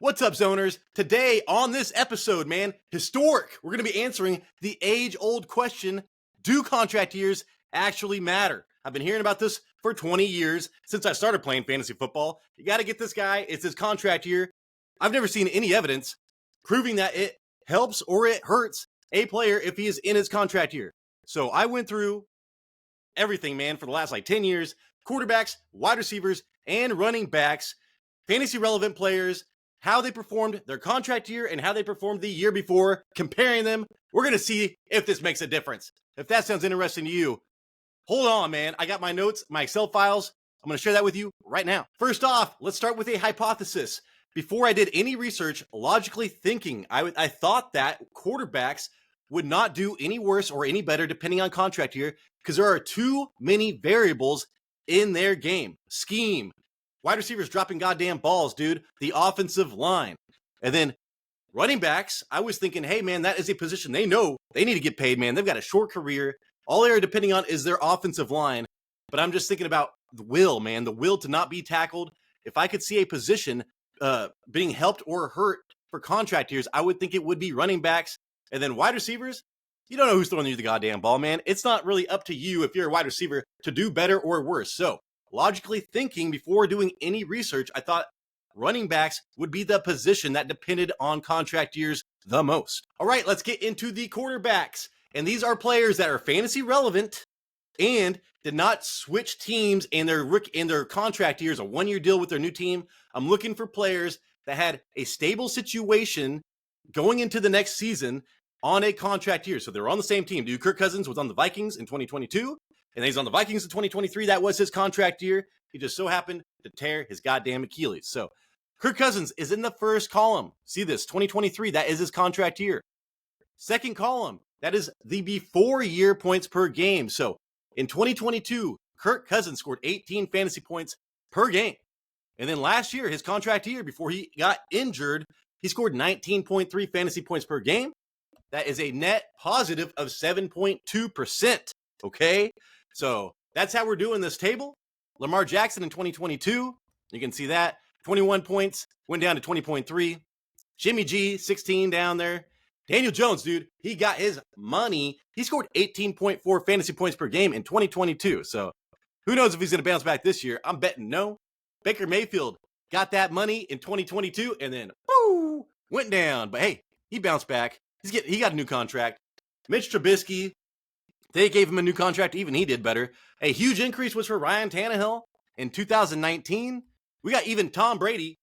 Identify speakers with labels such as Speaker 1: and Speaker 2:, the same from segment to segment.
Speaker 1: What's up, zoners? Today on this episode, man, historic, we're going to be answering the age-old question, do contract years actually matter? I've been hearing about this for 20 years since I started playing fantasy football. You got to get this guy. It's his contract year. I've never seen any evidence proving that it helps or it hurts a player if he is in his contract year. So I went through everything, man, for the last 10 years, quarterbacks, wide receivers, and running backs, fantasy relevant players, how they performed their contract year and how they performed the year before, comparing them. We're going to see if this makes a difference. If that sounds interesting to you, hold on, man. I got my notes, my Excel files. I'm going to share that with you right now. First off, let's start with a hypothesis. Before I did any research, logically thinking, I thought that quarterbacks would not do any worse or any better depending on contract year because there are too many variables in their game. Scheme, wide receivers dropping goddamn balls, dude. The offensive line. And then running backs, I was thinking, hey, man, that is a position they know they need to get paid, man. They've got a short career. All they are depending on is their offensive line. But I'm just thinking about the will, man, the will to not be tackled. If I could see a position being helped or hurt for contract years, I would think it would be running backs. And then wide receivers, you don't know who's throwing you the goddamn ball, man. It's not really up to you if you're a wide receiver to do better or worse. So logically thinking before doing any research, I thought running backs would be the position that depended on contract years the most. All right, let's get into the quarterbacks. And these are players that are fantasy relevant and did not switch teams in their contract years, a one-year deal with their new team. I'm looking for players that had a stable situation going into the next season on a contract year. So they're on the same team. Dude, Kirk Cousins was on the Vikings in 2022. And he's on the Vikings in 2023. That was his contract year. He just so happened to tear his goddamn Achilles. So Kirk Cousins is in the first column. See this, 2023, that is his contract year. Second column, that is the before year points per game. So in 2022, Kirk Cousins scored 18 fantasy points per game. And then last year, his contract year, before he got injured, he scored 19.3 fantasy points per game. That is a net positive of 7.2%. Okay? So that's how we're doing this table. Lamar Jackson in 2022, you can see that. 21 points, went down to 20.3. Jimmy G, 16 down there. Daniel Jones, dude, he got his money. He scored 18.4 fantasy points per game in 2022. So who knows if he's going to bounce back this year? I'm betting no. Baker Mayfield got that money in 2022 and then woo, went down. But hey, he bounced back. He got a new contract. Mitch Trubisky, they gave him a new contract. Even he did better. A huge increase was for Ryan Tannehill in 2019. We got even Tom Brady.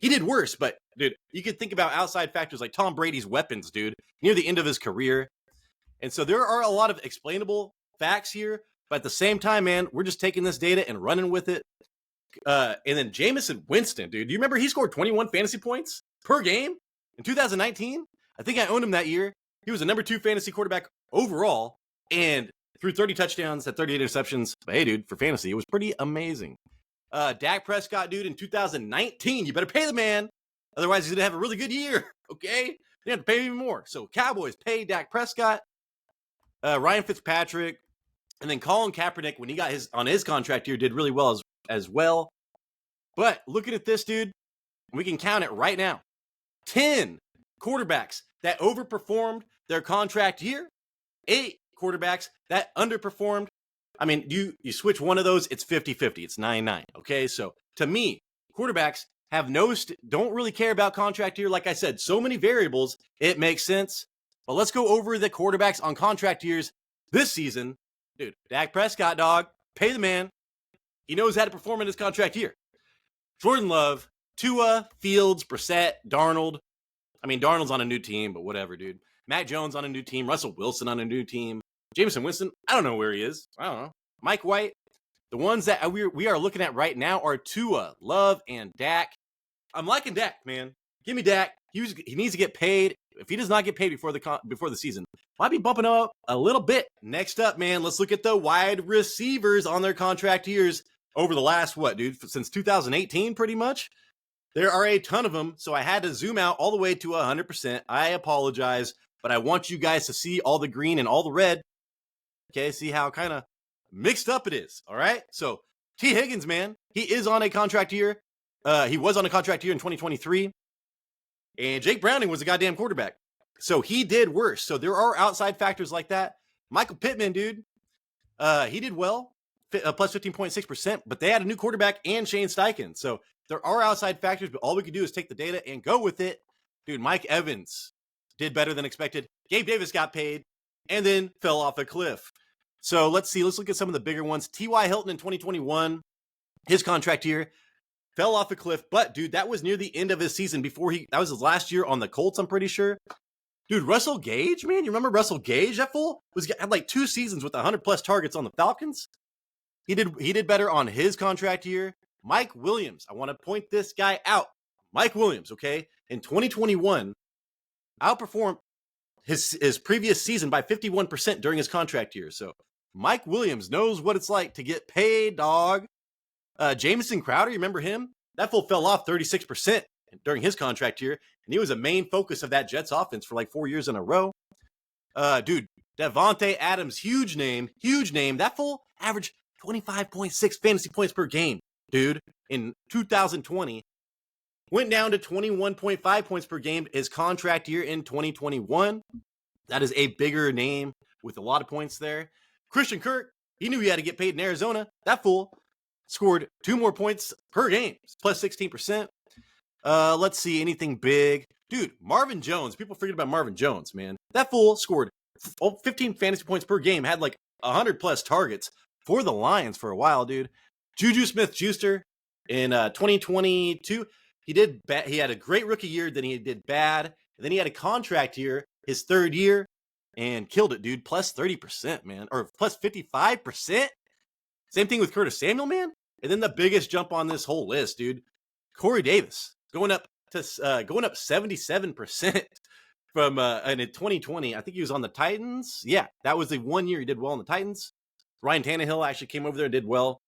Speaker 1: He did worse, but dude, you could think about outside factors like Tom Brady's weapons, dude, near the end of his career. And so there are a lot of explainable facts here, but at the same time, man, we're just taking this data and running with it. And then Jameis Winston, dude, do you remember he scored 21 fantasy points per game in 2019? I think I owned him that year. He was the number 2 fantasy quarterback overall and threw 30 touchdowns, had 38 interceptions. But hey, dude, for fantasy, it was pretty amazing. Dak Prescott, dude, in 2019, you better pay the man. Otherwise, he's going to have a really good year, okay? You have to pay him even more. So Cowboys pay Dak Prescott, Ryan Fitzpatrick, and then Colin Kaepernick, when he got on his contract year, did really well as well. But looking at this, dude, we can count it right now. 10 quarterbacks that overperformed their contract year, 8 quarterbacks that underperformed. I mean, you switch one of those, it's 50-50. It's 9-9, okay? So to me, quarterbacks have don't really care about contract year. Like I said, so many variables, it makes sense. But let's go over the quarterbacks on contract years this season. Dude, Dak Prescott, dog, pay the man. He knows how to perform in his contract year. Jordan Love, Tua, Fields, Brissett, Darnold. I mean, Darnold's on a new team, but whatever, dude. Matt Jones on a new team. Russell Wilson on a new team. Jameis Winston, I don't know where he is. I don't know. Mike White. The ones that we are looking at right now are Tua, Love, and Dak. I'm liking Dak, man. Give me Dak. He needs to get paid. If he does not get paid before the season, might be bumping up a little bit. Next up, man, let's look at the wide receivers on their contract years over the last, since 2018, pretty much. There are a ton of them, so I had to zoom out all the way to 100%. I apologize, but I want you guys to see all the green and all the red. Okay, see how kind of mixed up it is, all right? So T. Higgins, man, he is on a contract year. He was on a contract year in 2023. And Jake Browning was a goddamn quarterback. So he did worse. So there are outside factors like that. Michael Pittman, dude, he did well, plus 15.6%, but they had a new quarterback and Shane Steichen. So there are outside factors, but all we can do is take the data and go with it. Dude, Mike Evans did better than expected. Gabe Davis got paid and then fell off a cliff. So let's see. Let's look at some of the bigger ones. T.Y. Hilton in 2021, his contract year fell off a cliff. But, dude, that was near the end of his season that was his last year on the Colts, I'm pretty sure. Dude, Russell Gage, man, you remember Russell Gage? That fool had like 2 seasons with 100+ targets on the Falcons. He did better on his contract year. Mike Williams, I want to point this guy out. Mike Williams, okay, in 2021, outperformed his previous season by 51% during his contract year. So Mike Williams knows what it's like to get paid, dog. Jamison Crowder, you remember him? That fool fell off 36% during his contract year, and he was a main focus of that Jets offense for like 4 years in a row. Dude, Devontae Adams, huge name. That fool averaged 25.6 fantasy points per game, dude, in 2020. Went down to 21.5 points per game his contract year in 2021. That is a bigger name with a lot of points there. Christian Kirk, he knew he had to get paid in Arizona. That fool scored 2 more points per game, plus 16%. Let's see, anything big. Dude, Marvin Jones. People forget about Marvin Jones, man. That fool scored 15 fantasy points per game, had like 100+ targets for the Lions for a while, dude. Juju Smith-Schuster in 2022, he had a great rookie year, then he did bad, and then he had a contract year, his 3rd year, and killed it, dude. Plus 30%, man, or plus 55%. Same thing with Curtis Samuel, man. And then the biggest jump on this whole list, dude, Corey Davis going up 77% from and in 2020. I think he was on the Titans. Yeah, that was the 1 year he did well on the Titans. Ryan Tannehill actually came over there and did well.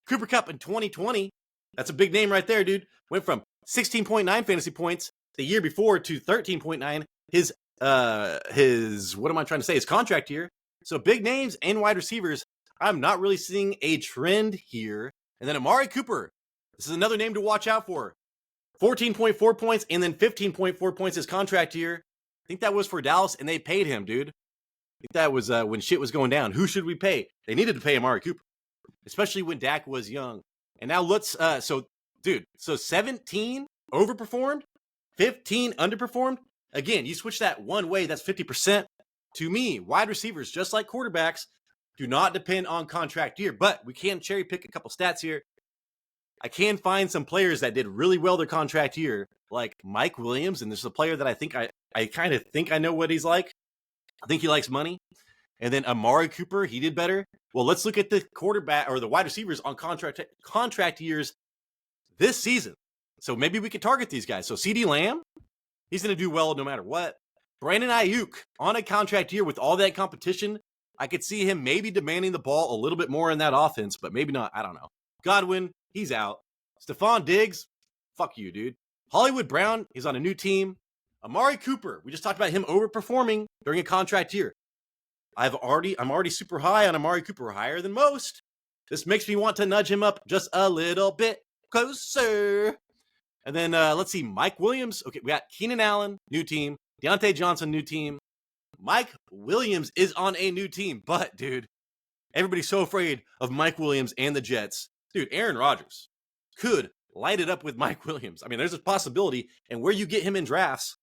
Speaker 1: Cooper Kupp in 2020. That's a big name right there, dude. Went from 16.9 fantasy points the year before to 13.9. His what am I trying to say? His contract year. So big names and wide receivers. I'm not really seeing a trend here. And then Amari Cooper. This is another name to watch out for. 14.4 points and then 15.4 points his contract year. I think that was for Dallas, and they paid him, dude. I think that was when shit was going down. Who should we pay? They needed to pay Amari Cooper, especially when Dak was young. And now let's, so 17 overperformed, 15 underperformed. Again, you switch that one way, that's 50%. To me, wide receivers, just like quarterbacks, do not depend on contract year, but we can cherry pick a couple stats here. I can find some players that did really well their contract year, like Mike Williams, and this is a player that I think I kind of think I know what he's like. I think he likes money. And then Amari Cooper, he did better. Well, let's look at the quarterback or the wide receivers on contract years this season. So maybe we could target these guys. So CeeDee Lamb, he's going to do well no matter what. Brandon Ayuk on a contract year with all that competition, I could see him maybe demanding the ball a little bit more in that offense, but maybe not. I don't know. Godwin, he's out. Stephon Diggs, fuck you, dude. Hollywood Brown, he's on a new team. Amari Cooper, we just talked about him overperforming during a contract year. I'm already super high on Amari Cooper, higher than most. This makes me want to nudge him up just a little bit closer. And then let's see, Mike Williams. Okay, we got Keenan Allen, new team. Deontay Johnson, new team. Mike Williams is on a new team, but dude, everybody's so afraid of Mike Williams and the Jets. Dude, Aaron Rodgers could light it up with Mike Williams. I mean, there's a possibility, and where you get him in drafts,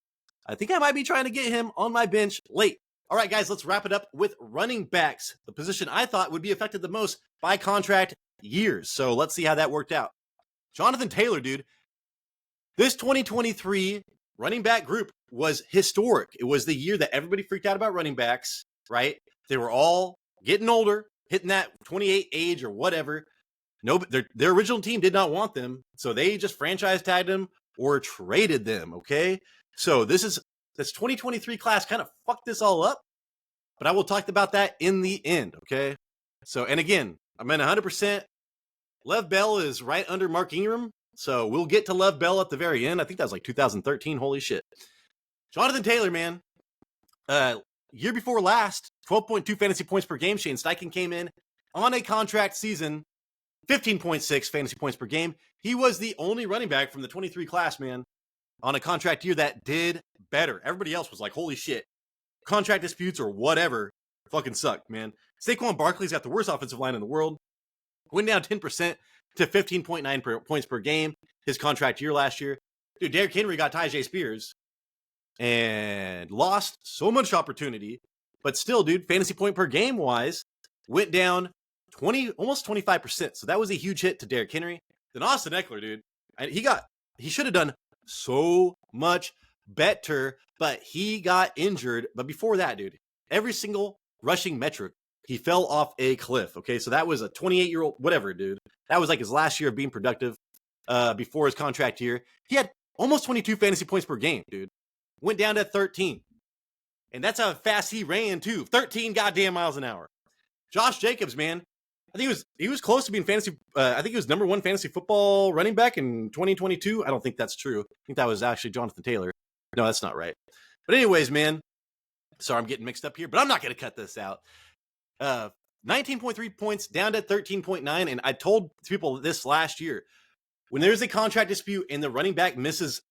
Speaker 1: I think I might be trying to get him on my bench late. All right, guys, let's wrap it up with running backs, the position I thought would be affected the most by contract years. So let's see how that worked out. Jonathan Taylor, dude, this 2023 running back group was historic. It was the year that everybody freaked out about running backs, right? They were all getting older, hitting that 28 age or whatever. No, their original team did not want them, so they just franchise tagged them or traded them, okay? So this 2023 class kind of fucked this all up, but I will talk about that in the end, okay? So, and again, I'm at 100%. Lev Bell is right under Mark Ingram, so we'll get to Lev Bell at the very end. I think that was like 2013, holy shit. Jonathan Taylor, man, year before last, 12.2 fantasy points per game. Shane Steichen came in on a contract season, 15.6 fantasy points per game. He was the only running back from the 23 class, man, on a contract year that did better. Everybody else was like, holy shit, contract disputes or whatever fucking sucked, man. Saquon Barkley's got the worst offensive line in the world. Went down 10% to 15.9 points per game his contract year last year. Dude, Derrick Henry got Tyjae Spears and lost so much opportunity. But still, dude, fantasy point per game wise, went down almost 25%. So that was a huge hit to Derrick Henry. Then Austin Eckler, dude, he should have done so much better, but he got injured. But before that, dude, every single rushing metric, he fell off a cliff. Okay, so that was a 28-year-old, whatever, dude. That was like his last year of being productive before his contract year. He had almost 22 fantasy points per game, dude. Went down to 13. And that's how fast he ran, too. 13 goddamn miles an hour. Josh Jacobs, man. I think he was close to being fantasy. I think he was number 1 fantasy football running back in 2022. I don't think that's true. I think that was actually Jonathan Taylor. No, that's not right. But anyways, man. Sorry, I'm getting mixed up here, but I'm not going to cut this out. 19.3 points down to 13.9. And I told people this last year. When there's a contract dispute and the running back misses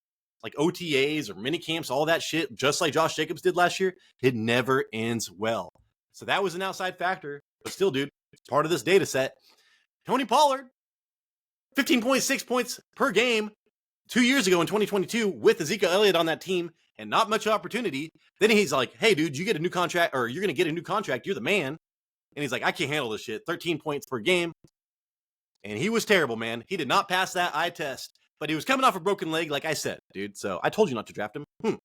Speaker 1: like OTAs or mini camps, all that shit, just like Josh Jacobs did last year, it never ends well. So that was an outside factor. But still, dude, it's part of this data set. Tony Pollard, 15.6 points per game 2 years ago in 2022 with Ezekiel Elliott on that team and not much opportunity. Then he's like, hey, dude, you get a new contract, or you're going to get a new contract. You're the man. And he's like, I can't handle this shit. 13 points per game. And he was terrible, man. He did not pass that eye test. But he was coming off a broken leg, like I said, dude. So I told you not to draft him.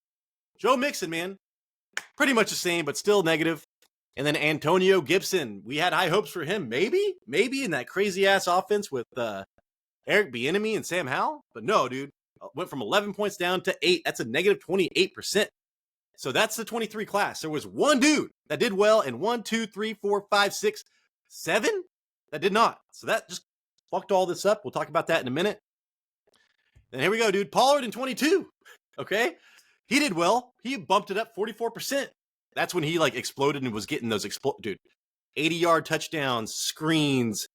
Speaker 1: Joe Mixon, man. Pretty much the same, but still negative. And then Antonio Gibson. We had high hopes for him. Maybe in that crazy-ass offense with Eric Bieniemy and Sam Howell. But no, dude. Went from 11 points down to 8. That's a negative 28%. So that's the 23 class. There was one dude that did well, and 1, 2, 3, 4, 5, 6, 7 that did not. So that just fucked all this up. We'll talk about that in a minute. And here we go, dude. Pollard in 22. Okay. He did well. He bumped it up 44%. That's when he like exploded and was getting those dude, 80-yard touchdowns, screens.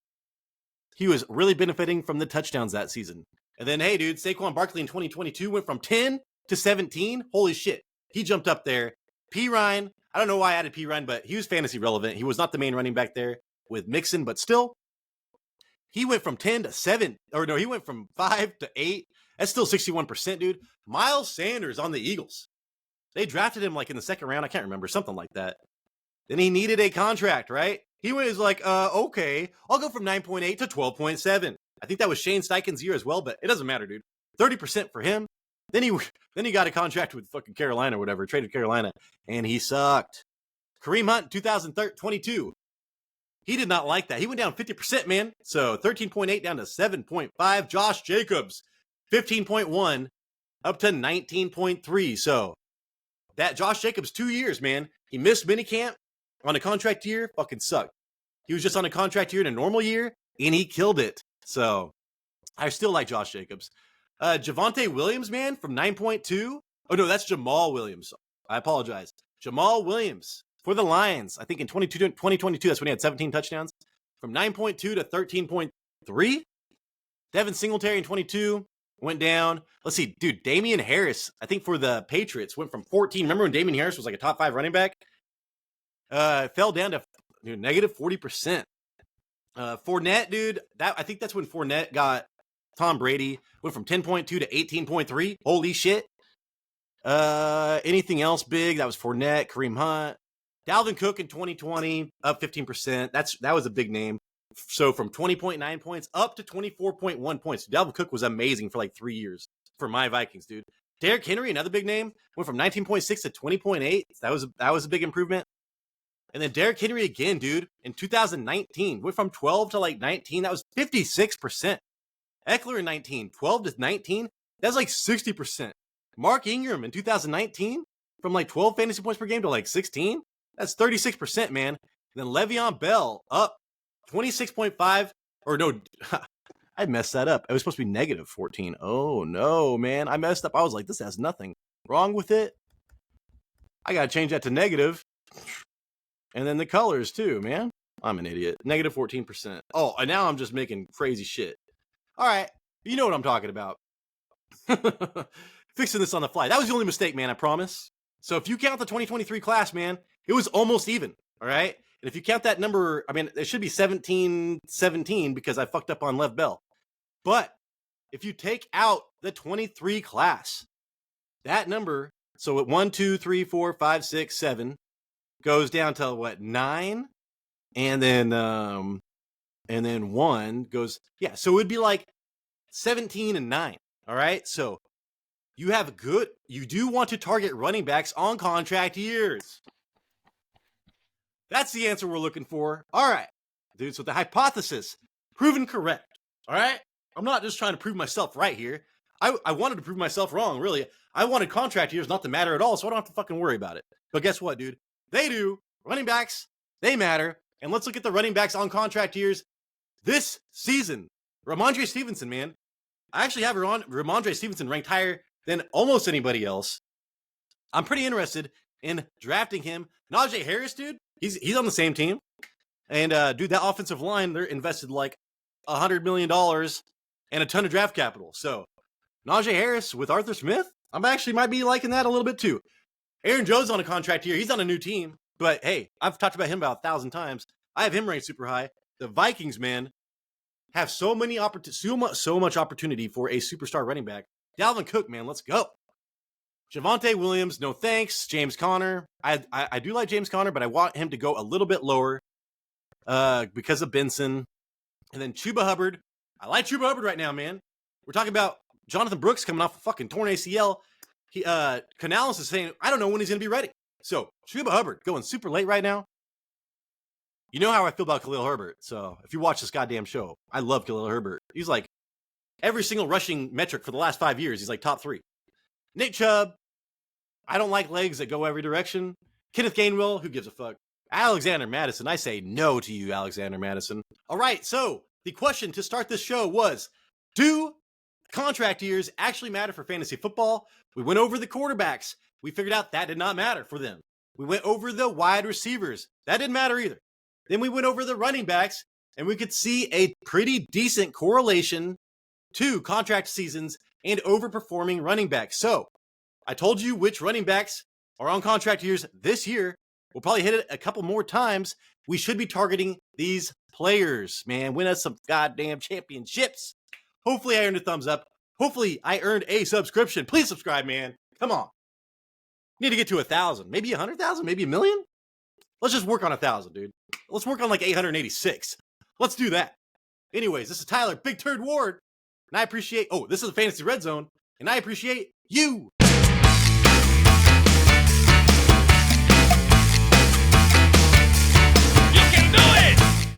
Speaker 1: He was really benefiting from the touchdowns that season. And then, hey, dude, Saquon Barkley in 2022 went from 10 to 17. Holy shit. He jumped up there. P. Ryan. I don't know why I added P. Ryan, but he was fantasy relevant. He was not the main running back there with Mixon, but still, he went from 10 to 7. Or no, he went from 5 to 8. That's still 61%, dude. Miles Sanders on the Eagles. They drafted him like in the second round. I can't remember. Something like that. Then he needed a contract, right? He was like, okay, I'll go from 9.8 to 12.7. I think that was Shane Steichen's year as well, but it doesn't matter, dude. 30% for him. Then he got a contract with fucking Carolina or whatever, traded Carolina, and he sucked. Kareem Hunt, 2022. He did not like that. He went down 50%, man. So 13.8 down to 7.5. Josh Jacobs, 15.1 up to 19.3. So that Josh Jacobs 2 years, man. He missed minicamp on a contract year. Fucking sucked. He was just on a contract year in a normal year, and he killed it. So I still like Josh Jacobs. Javonte Williams, man, from 9.2. Oh, no, that's Jamal Williams. I apologize. Jamal Williams for the Lions. I think in 2022, that's when he had 17 touchdowns. From 9.2 to 13.3. Devin Singletary in 22 went down. Let's see, dude, Damian Harris, I think for the Patriots, went from 14. Remember when Damian Harris was like a top 5 running back? Fell down to negative 40%. Fournette, dude, I think that's when Fournette got Tom Brady. Went from 10.2 to 18.3. Holy shit. Anything else big? That was Fournette, Kareem Hunt. Dalvin Cook in 2020, up 15%. That was a big name. So from 20.9 points up to 24.1 points. Dalvin Cook was amazing for like 3 years for my Vikings, dude. Derrick Henry, another big name, went from 19.6 to 20.8. That was a big improvement. And then Derrick Henry again, dude, in 2019, went from 12 to like 19. That was 56%. Eckler in 19, 12 to 19. That's like 60%. Mark Ingram in 2019, from like 12 fantasy points per game to like 16. That's 36%, man. And then Le'Veon Bell up 26.5. Or no, I messed that up. It was supposed to be negative 14. Oh, no, man. I messed up. I was like, this has nothing wrong with it. I got to change that to negative. And then the colors, too, man. I'm an idiot. Negative 14%. Oh, and now I'm just making crazy shit. All right. You know what I'm talking about. fixing this on the fly. That was the only mistake, man, I promise. So if you count the 2023 class, man, it was almost even, all right? And if you count that number, I mean, it should be 17-17 because I fucked up on Lev Bell. But if you take out the 23 class, that number, so at 1, 2, 3, 4, 5, 6, 7, goes down to what, 9? And then 1 goes, yeah, so it would be like 17 and 9. All right. So you do want to target running backs on contract years. That's the answer we're looking for. All right, dude. So the hypothesis proven correct. All right. I'm not just trying to prove myself right here. I wanted to prove myself wrong, really. I wanted contract years not to matter at all, so I don't have to fucking worry about it. But guess what, dude? They do. Running backs, they matter. And let's look at the running backs on contract years this season. Ramondre Stevenson, man. I actually have Ramondre Stevenson ranked higher than almost anybody else. I'm pretty interested in drafting him. Najee Harris, dude, he's on the same team. And, dude, that offensive line, they're invested like $100 million and a ton of draft capital. So, Najee Harris with Arthur Smith, I'm actually might be liking that a little bit too. Aaron Jones on a contract here. He's on a new team. But, hey, I've talked about him about 1,000 times. I have him ranked super high. The Vikings, man, have so much opportunity for a superstar running back. Dalvin Cook, man, let's go. Javonte Williams, no thanks. James Conner. I do like James Conner, but I want him to go a little bit lower because of Benson. And then Chuba Hubbard. I like Chuba Hubbard right now, man. We're talking about Jonathan Brooks coming off a fucking torn ACL. Canales is saying, I don't know when he's going to be ready. So, Chuba Hubbard going super late right now. You know how I feel about Khalil Herbert. So, if you watch this goddamn show, I love Khalil Herbert. He's like, every single rushing metric for the last 5 years, he's like top 3. Nick Chubb, I don't like legs that go every direction. Kenneth Gainwell, who gives a fuck? Alexander Madison, I say no to you, Alexander Madison. All right, so the question to start this show was, do contract years actually matter for fantasy football? We went over the quarterbacks. We figured out that did not matter for them. We went over the wide receivers. That didn't matter either. Then we went over the running backs, and we could see a pretty decent correlation to contract seasons and overperforming running backs. So I told you which running backs are on contract years this year. We'll probably hit it a couple more times. We should be targeting these players, man. Win us some goddamn championships. Hopefully I earned a thumbs up. Hopefully I earned a subscription. Please subscribe, man. Come on. Need to get to 1,000, maybe 100,000, maybe 1 million. Let's just work on 1,000, dude. Let's work on like 886. Let's do that. Anyways, this is Tyler Big Turd Ward, and I appreciate, this is the Fantasy Red Zone, and I appreciate you.